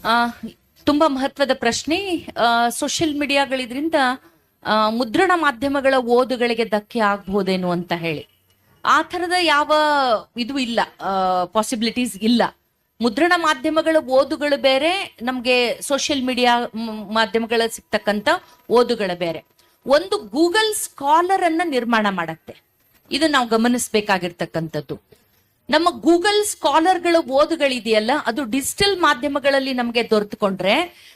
ಆ, ತುಂಬಾ ಮಹತ್ವದ ಪ್ರಶ್ನೆ. ಸೋಷಿಯಲ್ ಮೀಡಿಯಾಗಳಿದ್ರಿಂದ ಮುದ್ರಣ ಮಾಧ್ಯಮಗಳ ಓದುಗಳಿಗೆ ಧಕ್ಕೆ ಆಗ್ಬಹುದೇನು ಅಂತ ಹೇಳಿ ಆ ಥರದ ಯಾವ ಇದು ಇಲ್ಲ, ಪಾಸಿಬಿಲಿಟೀಸ್ ಇಲ್ಲ. ಮುದ್ರಣ ಮಾಧ್ಯಮಗಳ ಓದುಗಳು ಬೇರೆ, ನಮಗೆ ಸೋಷಿಯಲ್ ಮೀಡಿಯಾ ಮಾಧ್ಯಮಗಳ ಸಿಗ್ತಕ್ಕಂಥ ಓದುಗಳ ಬೇರೆ. ಒಂದು ಗೂಗಲ್ ಸ್ಕಾಲರ್ ಅನ್ನ ನಿರ್ಮಾಣ ಮಾಡತ್ತೆ, ಇದು ನಾವು ಗಮನಿಸಬೇಕಾಗಿರ್ತಕ್ಕಂಥದ್ದು. ನಮ್ಮ ಗೂಗಲ್ ಸ್ಕಾಲರ್ಗಳ ಓದುಗಳಿದೆಯಲ್ಲ, ಅದು ಡಿಜಿಟಲ್ ಮಾಧ್ಯಮಗಳಲ್ಲಿ ನಮಗೆ ದೊರೆತುಕೊಂಡ್ರೆ,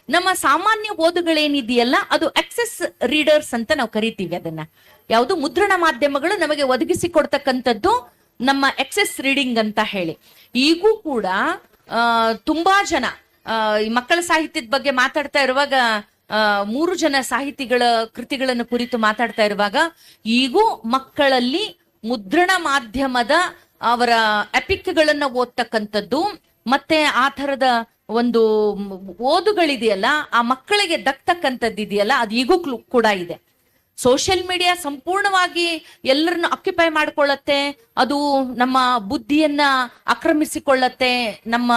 ನಮ್ಮ ಸಾಮಾನ್ಯ ಓದುಗಳೇನಿದೆಯಲ್ಲ ಅದು ಅಕ್ಸೆಸ್ ರೀಡರ್ಸ್ ಅಂತ ನಾವು ಕರಿತೀವಿ. ಅದನ್ನ ಯಾವುದು ಮುದ್ರಣ ಮಾಧ್ಯಮಗಳು ನಮಗೆ ಒದಗಿಸಿ ಕೊಡ್ತಕ್ಕಂಥದ್ದು ನಮ್ಮ ಎಕ್ಸೆಸ್ ರೀಡಿಂಗ್ ಅಂತ ಹೇಳಿ. ಈಗೂ ಕೂಡ ತುಂಬಾ ಜನ ಈ ಮಕ್ಕಳ ಸಾಹಿತ್ಯದ ಬಗ್ಗೆ ಮಾತಾಡ್ತಾ ಇರುವಾಗ, 3 ಜನ ಸಾಹಿತಿಗಳ ಕೃತಿಗಳನ್ನು ಕುರಿತು ಮಾತಾಡ್ತಾ ಇರುವಾಗ, ಈಗೂ ಮಕ್ಕಳಲ್ಲಿ ಮುದ್ರಣ ಮಾಧ್ಯಮದ ಅವರ ಎಪಿಕ್ಗಳನ್ನ ಓದ್ತಕ್ಕಂಥದ್ದು ಮತ್ತೆ ಆ ಥರದ ಒಂದು ಓದುಗಳಿದೆಯಲ್ಲ, ಆ ಮಕ್ಕಳಿಗೆ ದಕ್ತಕ್ಕಂಥದ್ದು ಇದೆಯಲ್ಲ, ಅದು ಈಗೂ ಕೂಡ ಇದೆ. ಸೋಷಿಯಲ್ ಮೀಡಿಯಾ ಸಂಪೂರ್ಣವಾಗಿ ಎಲ್ಲರನ್ನು ಆಕ್ಯುಪೈ ಮಾಡ್ಕೊಳ್ಳತ್ತೆ, ಅದು ನಮ್ಮ ಬುದ್ಧಿಯನ್ನ ಆಕ್ರಮಿಸಿಕೊಳ್ಳತ್ತೆ, ನಮ್ಮ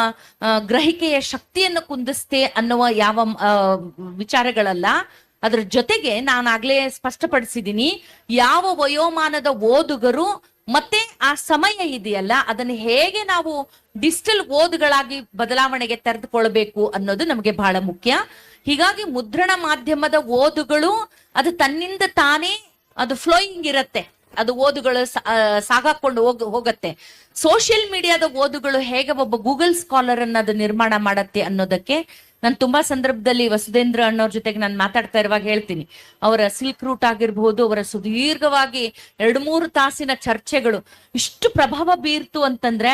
ಗ್ರಹಿಕೆಯ ಶಕ್ತಿಯನ್ನು ಕುಂದಿಸ್ತೆ ಅನ್ನುವ ಯಾವ ವಿಚಾರಗಳಲ್ಲ. ಅದರ ಜೊತೆಗೆ ನಾನಾಗ್ಲೇ ಸ್ಪಷ್ಟಪಡಿಸಿದ್ದೀನಿ, ಯಾವ ವಯೋಮಾನದ ಓದುಗರು ಮತ್ತೆ ಆ ಸಮಯ ಇದೆಯಲ್ಲ, ಅದನ್ನು ಹೇಗೆ ನಾವು ಡಿಜಿಟಲ್ ಓದುಗಳಾಗಿ ಬದಲಾವಣೆಗೆ ತೆರೆದುಕೊಳ್ಬೇಕು ಅನ್ನೋದು ನಮಗೆ ಬಹಳ ಮುಖ್ಯ. ಹೀಗಾಗಿ ಮುದ್ರಣ ಮಾಧ್ಯಮದ ಓದುಗಳು ಅದು ತನ್ನಿಂದ ತಾನೇ ಅದು ಫ್ಲೋಯಿಂಗ್ ಇರತ್ತೆ, ಅದು ಓದುಗಳು ಸಾಗಾಕೊಂಡು ಹೋಗತ್ತೆ. ಸೋಷಿಯಲ್ ಮೀಡಿಯಾದ ಓದುಗಳು ಹೇಗೆ ಒಬ್ಬ ಗೂಗಲ್ ಸ್ಕಾಲರ್ ಅನ್ನ ಅದು ನಿರ್ಮಾಣ ಮಾಡತ್ತೆ ಅನ್ನೋದಕ್ಕೆ ನಾನು ತುಂಬಾ ಸಂದರ್ಭದಲ್ಲಿ ವಸುಧೇಂದ್ರ ಅಣ್ಣವ್ರ ಜೊತೆಗೆ ನಾನು ಮಾತಾಡ್ತಾ ಇರುವಾಗ ಹೇಳ್ತೀನಿ. ಅವರ ಸಿಲ್ಕ್ ರೂಟ್ ಆಗಿರ್ಬಹುದು, ಅವರ ಸುದೀರ್ಘವಾಗಿ 2-3 ತಾಸಿನ ಚರ್ಚೆಗಳು ಇಷ್ಟು ಪ್ರಭಾವ ಬೀರ್ತು ಅಂತಂದ್ರೆ,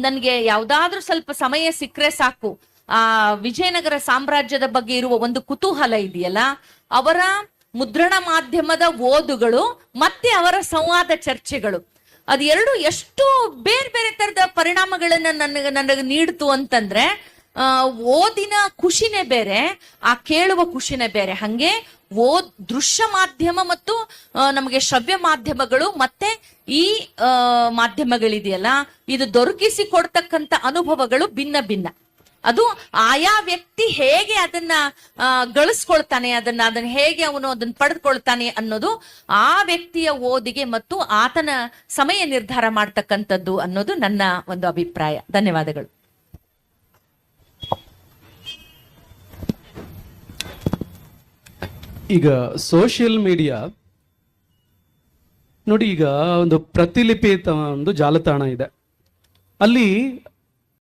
ನನ್ಗೆ ಯಾವ್ದಾದ್ರೂ ಸ್ವಲ್ಪ ಸಮಯ ಸಿಕ್ಕರೆ ಸಾಕು, ಆ ವಿಜಯನಗರ ಸಾಮ್ರಾಜ್ಯದ ಬಗ್ಗೆ ಇರುವ ಒಂದು ಕುತೂಹಲ ಇದೆಯಲ್ಲ, ಅವರ ಮುದ್ರಣ ಮಾಧ್ಯಮದ ಓದುಗಳು ಮತ್ತೆ ಅವರ ಸಂವಾದ ಚರ್ಚೆಗಳು, ಅದು ಎರಡು ಎಷ್ಟು ಬೇರೆ ಬೇರೆ ತರದ ಪರಿಣಾಮಗಳನ್ನ ನನಗೆ ನೀಡ್ತು ಅಂತಂದ್ರೆ, ಓದಿನ ಖುಷಿನೇ ಬೇರೆ, ಆ ಕೇಳುವ ಖುಷಿನೇ ಬೇರೆ. ಹಂಗೆ ದೃಶ್ಯ ಮಾಧ್ಯಮ ಮತ್ತು ನಮಗೆ ಶ್ರವ್ಯ ಮಾಧ್ಯಮಗಳು ಮತ್ತೆ ಈ ಮಾಧ್ಯಮಗಳಿದೆಯಲ್ಲ, ಇದು ದೊರಕಿಸಿ ಕೊಡ್ತಕ್ಕಂಥ ಅನುಭವಗಳು ಭಿನ್ನ ಭಿನ್ನ. ಅದು ಆಯಾ ವ್ಯಕ್ತಿ ಹೇಗೆ ಅದನ್ನ ಗಳಿಸ್ಕೊಳ್ತಾನೆ, ಅದನ್ನ ಹೇಗೆ ಅವನು ಅದನ್ನ ಪಡೆದುಕೊಳ್ತಾನೆ ಅನ್ನೋದು ಆ ವ್ಯಕ್ತಿಯ ಓದಿಗೆ ಮತ್ತು ಆತನ ಸಮಯ ನಿರ್ಧಾರ ಮಾಡ್ತಕ್ಕಂಥದ್ದು ಅನ್ನೋದು ನನ್ನ ಒಂದು ಅಭಿಪ್ರಾಯ. ಧನ್ಯವಾದಗಳು. ಈಗ ಸೋಷಿಯಲ್ ಮೀಡಿಯಾ ನೋಡಿ, ಈಗ ಒಂದು ಪ್ರತಿಲಿಪಿ ಒಂದು ಜಾಲತಾಣ ಇದೆ, ಅಲ್ಲಿ